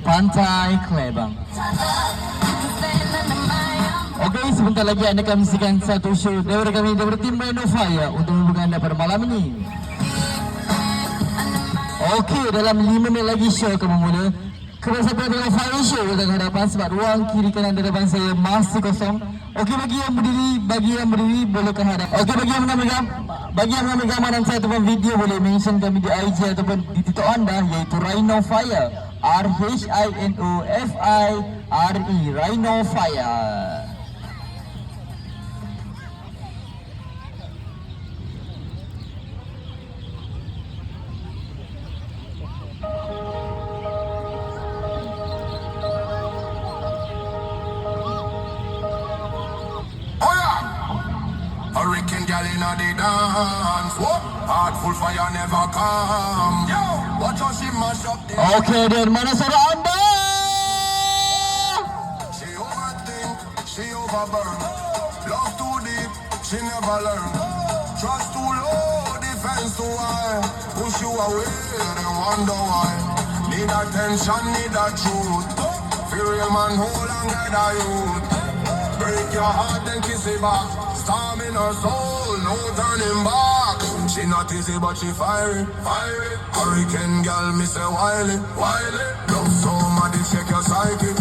Pantai Klebang. Okey, sebentar lagi anda akan menyaksikan satu show daripada kami, daripada tim Rain on Fire untuk menghubungkan anda pada malam ini. Okey, dalam 5 minit lagi show akan bermula. Kepada siapa yang tengah Fire Show datang hadapan sebab ruang kiri kanan di depan saya masih kosong. Okey, bagi yang berdiri boleh ke hadap. Okey, bagi yang mengambil gambaran saya ataupun video boleh mention kami di IG ataupun di TikTok anda, iaitu Rain on Fire. RHINOFIRE, Rain on Fire. Hurricane girl inna the dance. What? Heart full fire never come. Yo, watch how she mash up the. Okey, dan mana suara anda? She overthink, she overburn. Love too deep, she never learn. Trust too low, defense too high. Push you away, then wonder why. Need attention, need a truth. Feel real man, hold on, get a youth. Break your heart, then kiss it back. Storm in her soul, no turning back. She not easy, but she fiery, fiery. Hurricane girl, me say wily, wily. Love so mad, it shake your psyche.